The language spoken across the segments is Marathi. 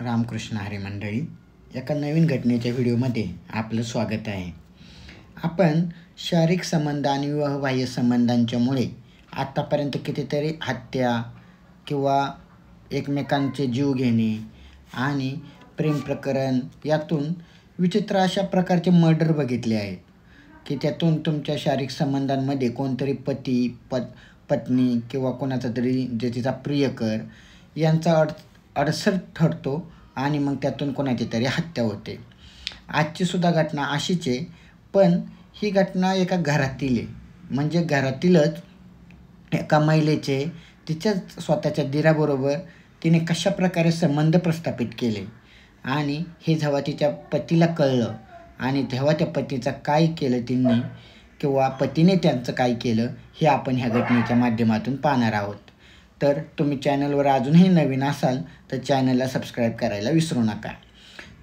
रामकृष्ण हरी मंडळी, एका नवीन घटनेच्या व्हिडिओमध्ये आपलं स्वागत आहे. आपण शारीरिक संबंध आणि विवाहबाह्य संबंधांच्यामुळे आत्तापर्यंत कितीतरी हत्या किंवा एकमेकांचे जीव घेणे आणि प्रेम प्रकरण यातून विचित्र अशा प्रकारचे मर्डर बघितले आहेत की त्यातून तुमच्या शारीरिक संबंधांमध्ये कोणतरी पत्नी किंवा कोणाचा तरी जे तिचा प्रियकर यांचा अडसर ठरतो आणि मग त्यातून कोणाची तरी हत्या होते. आजची सुद्धा घटना अशीच आहे, पण ही घटना एका घरातील आहे. म्हणजे घरातीलच एका महिलेचे तिच्या स्वतःच्या दिराबरोबर तिने कशाप्रकारे संबंध प्रस्थापित केले आणि हे जेव्हा तिच्या पतीला कळलं आणि तेव्हा त्या पतीचं काय केलं तिने किंवा पतीने त्यांचं काय केलं हे आपण ह्या घटनेच्या माध्यमातून पाहणार आहोत. तर तुम्ही चॅनलवर अजूनही नवीन असाल तर चॅनलला सबस्क्राईब करायला विसरू नका.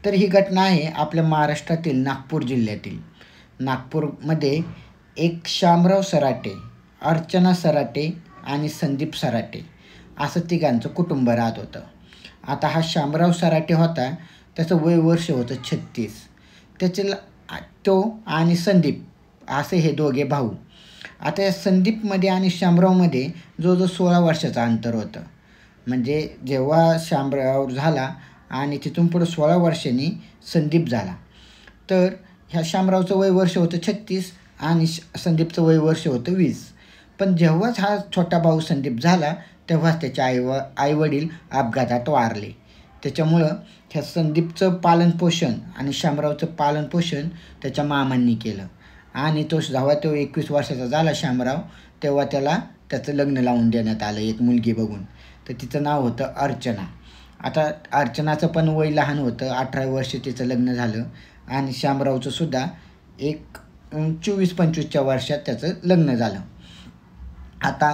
तर ही घटना आहे आपल्या महाराष्ट्रातील नागपूर जिल्ह्यातील. नागपूरमध्ये एक शामराव सराटे, अर्चना सराटे आणि संदीप सराटे असं तिघांचं कुटुंब राहत होतं. आता हा शामराव सराटे होता, त्याचं वय वर्ष होतं 36. त्याचे तो आणि संदीप असे हे दोघे भाऊ. आता या संदीपमध्ये आणि शामरावमध्ये जवळजवळ 16 वर्षाचं अंतर होतं. म्हणजे जेव्हा शामराव झाला आणि तिथून पुढं 16 वर्षांनी संदीप झाला. तर ह्या शामरावचं वय वर्ष होतं 36 आणि संदीपचं वय वर्ष होतं 20. पण जेव्हाच हा छोटा भाऊ संदीप झाला तेव्हाच त्याचे आईवडील अपघातात वारले. त्याच्यामुळं ह्या संदीपचं पालनपोषण आणि शामरावचं पालनपोषण त्याच्या मामांनी केलं. आणि जेव्हा तो 21 वर्षाचा झाला शामराव, तेव्हा त्याचं लग्न लावून देण्यात आलं एक मुलगी बघून. तर तिचं नाव होतं अर्चना. आता अर्चनाचं पण वय लहान होतं, 18 वर्ष तिचं लग्न झालं आणि शामरावचं सुद्धा एक 24-25च्या वर्षात त्याचं लग्न झालं. आता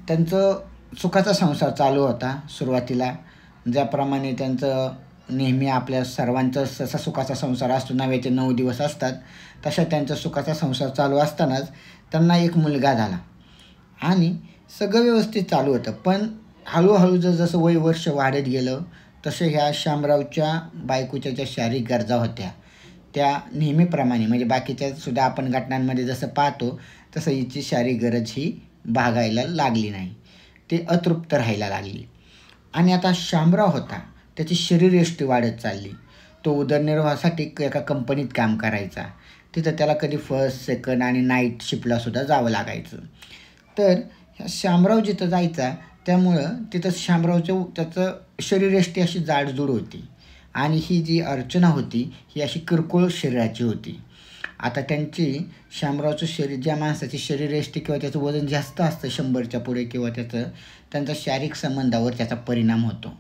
त्यांचं सुखाचा संसार चालू होता. सुरुवातीला ज्याप्रमाणे त्यांचं नेहमी आपल्या सर्वांचा जसा सुखाचा संसार असतो, नव्याचे 9 दिवस असतात, तशा त्यांचा सुखाचा संसार चालू असतानाच त्यांना एक मुलगा झाला आणि सगळं व्यवस्थित चालू होतं. पण हळूहळू जसं वय वर्ष वाढत गेलं तसं ह्या शामरावच्या बायकोच्या ज्या शारीरिक गरजा होत्या त्या नेहमीप्रमाणे म्हणजे बाकीच्या सुद्धा आपण घटनांमध्ये जसं पाहतो तसं हिची शारीरिक गरज ही भागायला लागली नाही. ती अतृप्त राहायला लागली. आणि आता शामराव होता, त्याची शरीरयष्टी वाढत चालली. तो उदरनिर्वाहासाठी एका कंपनीत काम करायचा. तिथं त्याला कधी फर्स्ट, सेकंड आणि नाईट शिफ्टलासुद्धा जावं लागायचं. तर ह्या शामराव जिथं जायचा त्यामुळं तिथं त्याचं शरीरयष्टी अशी जाडजूड होती आणि ही जी अर्चना होती ही अशी किरकोळ शरीराची होती. आता शामरावचं शरीर, ज्या माणसाची शरीरयष्टी किंवा त्याचं वजन जास्त असतं 100च्या पुढे किंवा त्यांचा शारीरिक संबंधावर त्याचा परिणाम होतो.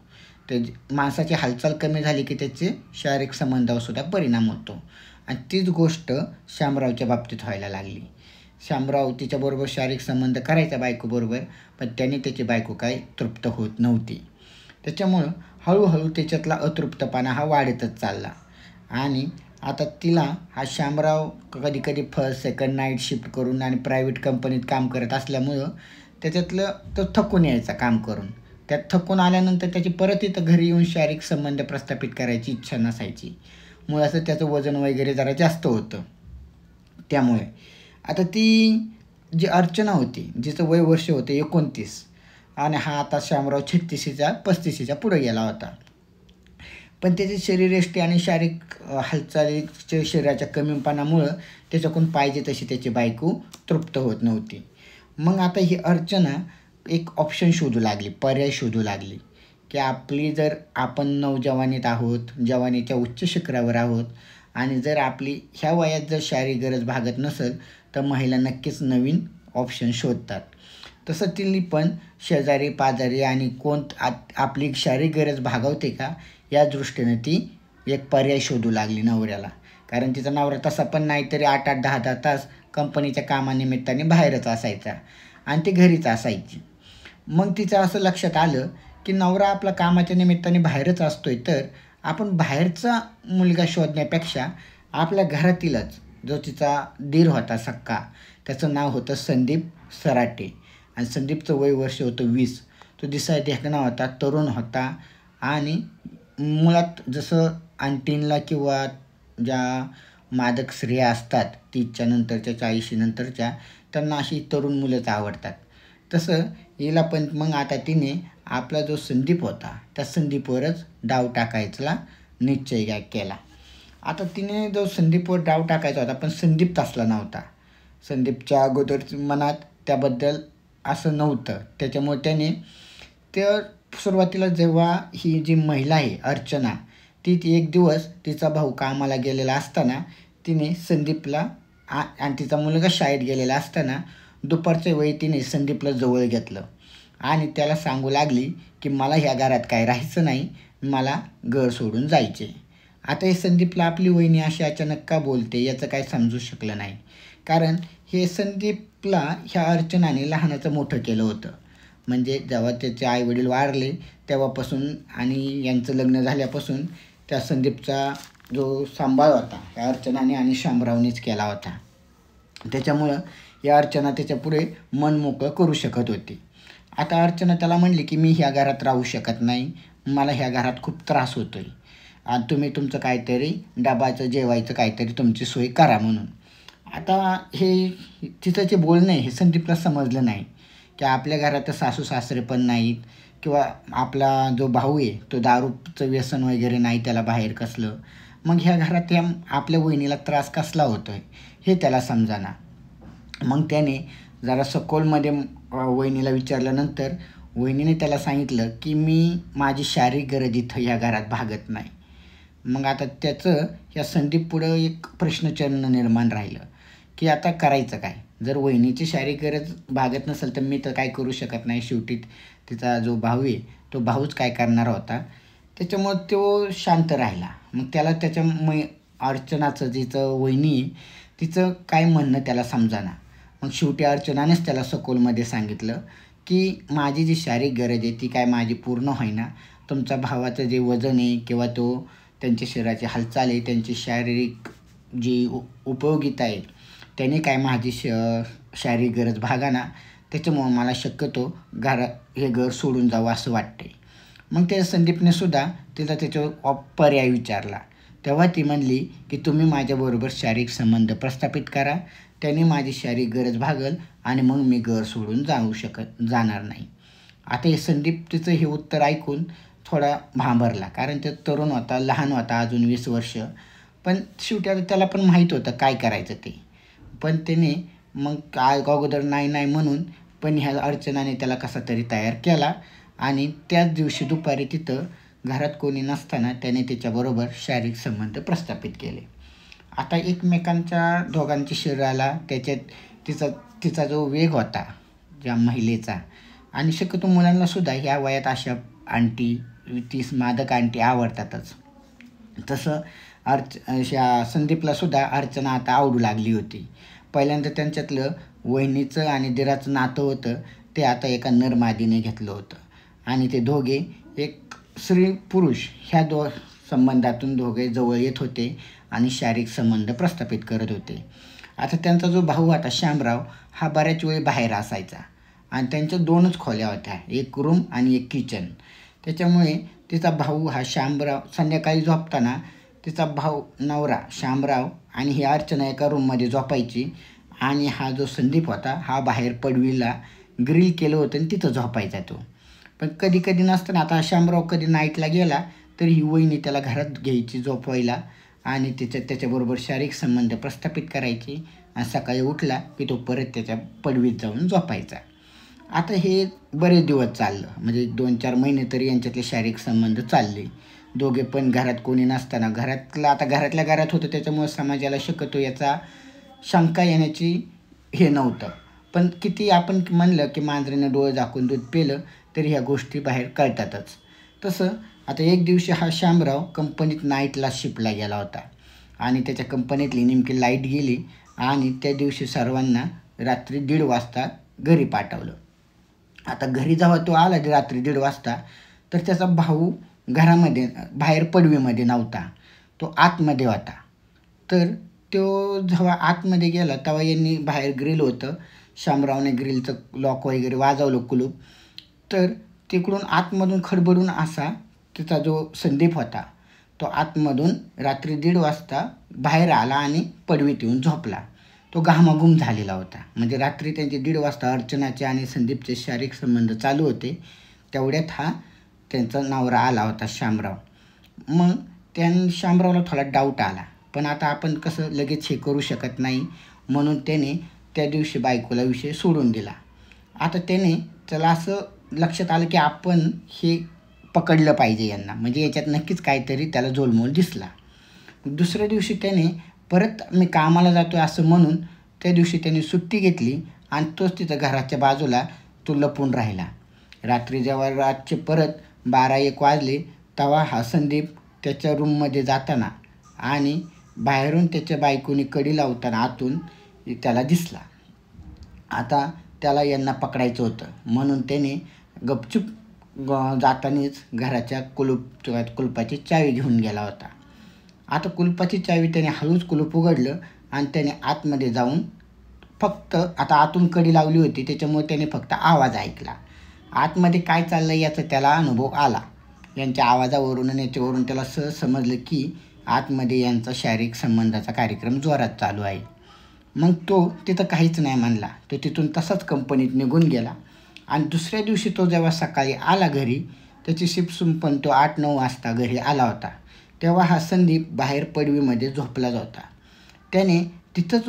तर माणसाची हालचाल कमी झाली की त्याचे शारीरिक संबंधावर सुद्धा परिणाम होतो. आणि तीच गोष्ट शामरावच्या बाबतीत व्हायला लागली. शामराव तिच्याबरोबर शारीरिक संबंध करायचा बायकोबरोबर, पण त्याने त्याची बायको काही तृप्त होत नव्हती. त्याच्यामुळं हळूहळू त्याच्यातला अतृप्तपणा हा वाढतच चालला. आणि आता तिला हा शामराव कधी कधी फर्स्ट, सेकंड, नाईट शिफ्ट करून आणि प्रायव्हेट कंपनीत काम करत असल्यामुळं त्याच्यातलं तो थकून यायचा काम करून. त्यात थकून आल्यानंतर त्याची परत इथं घरी येऊन शारीरिक संबंध प्रस्थापित करायची इच्छा नसायची. मुळाचं त्याचं वजन वगैरे जरा जास्त होतं. त्यामुळे आता ती जी अर्चना होती, जिचं वय वर्ष होतं 29 आणि हा आता शामराव 35च्या पुढे गेला होता. पण त्याची शरीरयष्टी आणि शारीरिक हालचालीच्या शरीराच्या कमीपणामुळं त्याच्याकडून पाहिजे तशी त्याची बायको तृप्त होत नव्हती. मग आता ही अर्चना एक ऑप्शन शोधू लागली, पर्याय शोधू लागली की आपण नवजवानीत आहोत, जवानीच्या उच्च शिखरावर आहोत आणि जर आपली ह्या वयात जर शारीरिक गरज भागत नसेल तर महिला नक्कीच नवीन ऑप्शन शोधतात. तसं तिने पण शेजारी पाजारी आणि आपली शारीरिक गरज भागवते का या दृष्टीने ती एक पर्याय शोधू लागली नवऱ्याला. कारण तिचा नवरा तसा पण नाहीतरी 8-8, 10-10 तास कंपनीच्या कामानिमित्ताने बाहेरच असायचा आणि ती घरीच असायची. मग तिचं असं लक्षात आलं की नवरा आपला कामाच्या निमित्ताने बाहेरच असतोय, तर आपण बाहेरचा मुलगा शोधण्यापेक्षा आपल्या घरातीलच जो तिचा दीर होता सक्का, त्याचं नाव होतं संदीप सराटे आणि संदीपचं वय वर्ष होतं 20. तो दिसायला देखणा होता, तरुण होता आणि मुळात जसं आंटींला किंवा ज्या मादक स्त्रिया असतात 30च्या नंतरच्या 40शी नंतरच्या, त्यांना अशी तरुण मुलंच आवडतात. तसं हिला पण मग आता तिने आपला जो संदीप होता त्या संदीपवरच डाव टाकायचा निश्चय केला. आता तिने जो संदीपवर डाव टाकायचा होता, पण संदीप तसला नव्हता. संदीपच्या अगोदर मनात त्याबद्दल असं नव्हतं. त्याच्यामुळे त्याने तर सुरुवातीला जेव्हा ही जी महिला आहे अर्चना, ती एक दिवस तिचा भाऊ कामाला गेलेला असताना तिने संदीपला आणि तिचा मुलगा शाळेत गेलेला असताना दुपारच्या वेळी तिने संदीपला जवळ घेतलं आणि त्याला सांगू लागली की मला ह्या घरात काय राहायचं नाही, मला घर सोडून जायचे. आता हे संदीपला आपली वहिनी अशी अचानक का बोलते याचं काय समजू शकलं नाही. कारण हे संदीपला ह्या अर्चनाने लहानाचं मोठं केलं होतं. म्हणजे जेव्हा त्याचे आईवडील वारले तेव्हापासून आणि यांचं लग्न झाल्यापासून त्या संदीपचा जो सांभाळ होता या अर्चनाने आणि शामरावनेच केला होता. त्याच्यामुळं या अर्चना त्याच्यापुढे मन मोकळं करू शकत होती. आता अर्चना त्याला म्हणली की मी ह्या घरात राहू शकत नाही, मला ह्या घरात खूप त्रास होतो आहे आणि तुम्ही तुमचं काहीतरी डबाचं जेवायचं काहीतरी तुमची सोय करा म्हणून. आता हे तिचं जे बोलणं आहे हे संदीपला समजलं नाही की आपल्या घरात सासू सासरे पण नाहीत किंवा आपला जो भाऊ आहे तो दारूचं व्यसन वगैरे नाही त्याला बाहेर कसलं, मग ह्या घरात या आपल्या वहिनीला त्रास कसला होतो आहे हे त्याला समजाना. मग त्याने जरा सखोलमध्ये वहिनीला विचारल्यानंतर वहिनीने त्याला सांगितलं की माझी शारीरिक गरज इथं ह्या घरात भागत नाही. मग आता त्याचं ह्या संदीप पुढं एक प्रश्नचिन्ह निर्माण राहिलं की आता करायचं काय. जर वहिनीची शारीरिक गरज भागत नसेल तर मी तर काय करू शकत नाही, शेवटी तिचा जो भाऊ आहे तो भाऊच काय करणार होता. त्याच्यामुळं तो शांत राहिला. मग त्याला अर्चनाचं जिचं वहिनी आहे तिचं काय म्हणणं त्याला समजाना. मग शेवटी अर्चनानेच त्याला सखोलमध्ये सांगितलं की माझी जी शारीरिक गरज आहे ती काय माझी पूर्ण होईना, तुमच्या भावाचं जे वजन आहे किंवा तो त्यांच्या शरीराची हालचाल आहे, त्यांची शारीरिक जी उपयोगिता आहे त्याने काय माझी शारीरिक गरज भागाना, त्याच्यामुळं मला शक्यतो हे घर सोडून जावं असं वाटते. मग त्या संदीपने सुद्धा तिला त्याच्यावर पर्याय विचारला. तेव्हा ती म्हणली की तुम्ही माझ्याबरोबर शारीरिक संबंध प्रस्थापित करा, त्याने माझी शारीरिक गरज भागल आणि मग मी घर सोडून जाणार नाही. आता हे संदीप तिचं हे उत्तर ऐकून थोडा भांबरला. कारण तो तरुण होता, लहान होता, अजून 20 वर्ष. पण शेवटी आता त्याला पण माहीत होतं काय करायचं ते. पण त्याने मग अगोदर नाही म्हणून पण ह्या अर्चनाने त्याला कसा तरी तयार केला आणि त्याच दिवशी दुपारी तिथं घरात कोणी नसताना त्याने त्याच्याबरोबर शारीरिक संबंध प्रस्थापित केले. आता एकमेकांच्या दोघांच्या शरीराला तिचा जो वेग होता ज्या महिलेचा, आणि शक्यतो मुलांनासुद्धा ह्या वयात अशा आंटी, मादक आंटी आवडतातच. तसं संदीपलासुद्धा अर्चना आता आवडू लागली होती. पहिल्यांदा त्यांच्यातलं वहिनीचं आणि दिराचं नातं होतं ते आता एका नरमादीने घेतलं होतं आणि ते दोघे एक स्त्री पुरुष ह्या संबंधातून दोघे जवळ येत होते आणि शारीरिक संबंध प्रस्थापित करत होते. आता त्यांचा जो भाऊ होता शामराव हा बऱ्याच वेळी बाहेर असायचा आणि त्यांच्या 2च खोल्या होत्या, एक रूम आणि एक किचन. त्याच्यामुळे तिचा भाऊ हा शामराव संध्याकाळी झोपताना तिचा भाऊ नवरा शामराव आणि ही अर्चना एका रूममध्ये झोपायची आणि हा जो संदीप होता हा बाहेर पडवीला ग्रिल केलं होतं आणि तिथं झोपायचा तो. पण कधी कधी नसताना आता शामराव कधी नाईटला गेला तर ही वहिनी त्याला घरात घ्यायची झोपवायला आणि त्याच्याबरोबर शारीरिक संबंध प्रस्थापित करायची आणि सकाळी उठला की तो परत त्याच्या पडवीत जाऊन झोपायचा. आता हे बरेच दिवस चाललं, म्हणजे 2-4 महिने तरी यांच्यातले शारीरिक संबंध चालले. दोघे पण घरात कोणी नसताना घरातल्या घरात होतं, त्याच्यामुळे समाजाला शक्यतो याचा शंका येण्याची हे नव्हतं. पण किती आपण म्हणलं की मांजरीने डोळे झाकून दूध पिलं तरी ह्या गोष्टी बाहेर कळतातच. तसं आता एक दिवशी हा शामराव कंपनीत नाईटला शिपला गेला होता आणि त्याच्या कंपनीतली नेमकी लाईट गेली आणि त्या दिवशी सर्वांना रात्री 1:30 वाजता घरी पाठवलं. आता घरी जेव्हा तो आला रात्री 1:30 वाजता तर त्याचा भाऊ घरामध्ये बाहेर पडवीमध्ये नव्हता, तो आतमध्ये होता. तर तो जेव्हा आतमध्ये गेला तेव्हा यांनी बाहेर ग्रिल होतं, शामरावने ग्रिलचं लॉक वगैरे वाजवलं कुलूप, तर तिकडून आतमधून खडबडून असा तिचा जो संदीप होता तो आतमधून रात्री 1:30 वाजता बाहेर आला आणि पडवीत येऊन झोपला. तो घामाघूम झालेला होता. म्हणजे रात्री त्यांचे 1:30 वाजता अर्चनाचे आणि संदीपचे शारीरिक संबंध चालू होते. तेवढ्यात हा त्यांचा नवरा आला होता शामराव. मग शामरावला थोडा डाऊट आला, पण आता आपण कसं लगेच हे करू शकत नाही, म्हणून त्याने त्या दिवशी बायकोला विषय सोडून दिला. आता त्याला असं लक्षात आलं की आपण हे पकडलं पाहिजे यांना, म्हणजे याच्यात नक्कीच काहीतरी त्याला झोलमोल दिसला. दुसऱ्या दिवशी त्याने परत मी कामाला जातो असं म्हणून त्या दिवशी त्याने सुट्टी घेतली आणि तोच तिथं घराच्या बाजूला तो लपून राहिला. रात्री जेव्हा रातचे परत 12-1 वाजले तेव्हा हा संदीप त्याच्या रूममध्ये जाताना आणि बाहेरून त्याच्या बायकोनी कडी लावताना आतून त्याला दिसला. आता त्याला यांना पकडायचं होतं, म्हणून त्याने गपचूप जातानीच घराच्या कुलपाची चावी घेऊन गेला होता. आता कुलपाची चावी त्याने हळूच कुलूप उघडलं आणि त्याने आतमध्ये जाऊन फक्त आता आतून कडी लावली होती त्याच्यामुळे त्याने फक्त आवाज ऐकला. आतमध्ये काय चाललं याचा त्याला अनुभव आला. यांच्या आवाजावरून आणि याच्यावरून त्याला सहज समजलं की आतमध्ये यांचा शारीरिक संबंधाचा कार्यक्रम जोरात चालू आहे. मग तो तिथं काहीच नाही म्हणला. तो तिथून तसाच कंपनीत निघून गेला आणि दुसऱ्या दिवशी तो जेव्हा सकाळी आला घरी, त्याची शिफ्ट संपून तो 8-9 वाजता घरी आला होता, तेव्हा हा संदीप बाहेर पडवीमध्ये झोपला होता. त्याने तिथंच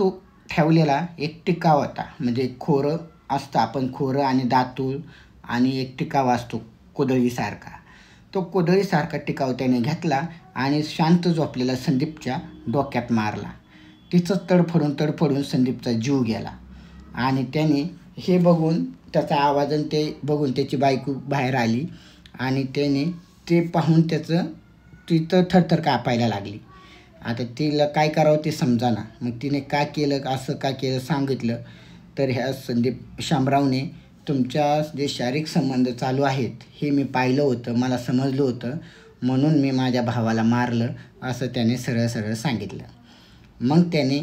ठेवलेला एक टिकाव होता, म्हणजे खोरं असतं, आपण खोरं आणि दातूळ आणि एक टिकाव असतो कोदळीसारखा. तो कोदळीसारखा टिकाव त्याने घेतला आणि शांत झोपलेला संदीपच्या डोक्यात मारला. तिथंच तडफडून संदीपचा जीव गेला. आणि त्याने हे बघून त्याचा आवाज आणि ते बघून त्याची बायको बाहेर आली आणि त्याने ते पाहून तिथं थरथर कापायला लागली. आता तिला काय करावं ते समजाना. मग तिने असं का केलं सांगितलं तर ह्या शामरावने तुमच्या जे शारीरिक संबंध चालू आहेत हे मी पाहिलं होतं, मला समजलं होतं, म्हणून मी माझ्या भावाला मारलं असं त्याने सरळ सांगितलं. मग त्याने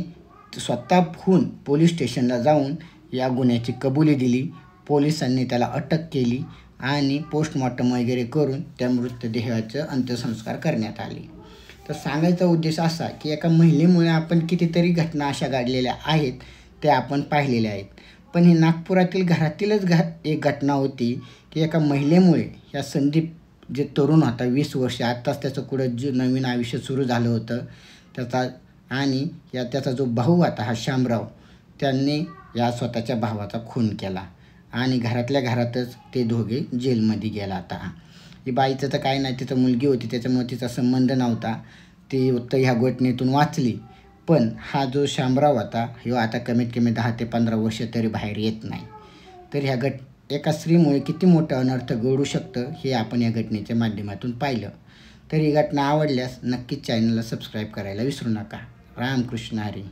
स्वतःहून पोलीस स्टेशनला जाऊन या गुन्ह्याची कबुली दिली. पोलिसांनी त्याला अटक केली आणि पोस्टमॉर्टम वगैरे करून त्या मृतदेहाचं अंत्यसंस्कार करण्यात आले. तर सांगायचा उद्देश असा की एका महिलेमुळे आपण कितीतरी घटना अशा घडलेल्या आहेत त्या आपण पाहिलेल्या आहेत. पण ही नागपुरातील घरातीलच एक घटना होती की एका महिलेमुळे या संदीप जे तरुण होता 20 वर्ष, आत्ताच त्याचं कुठं जे नवीन आयुष्य सुरू झालं होतं त्याचा जो भाऊ होता हा शामराव, त्यांनी या स्वतःच्या भावाचा खून केला आणि घरातल्या घरातच ते दोघे जेलमध्ये गेला. आता ही बाईचं तर काय नाही, तिचं मुलगी होती त्याच्यामुळे तिचा संबंध नव्हता, ती तर ह्या घटनेतून वाचली. पण हा जो शामराव होता ह्यो आता कमीत कमी 10 ते 15 वर्ष तरी बाहेर येत नाही. तर ह्या एका स्त्रीमुळे किती मोठं अनर्थ घडू शकतं हे आपण या घटनेच्या माध्यमातून पाहिलं. तर ही घटना आवडल्यास नक्कीच चॅनलला सबस्क्राईब करायला विसरू नका. रामकृष्ण हरी.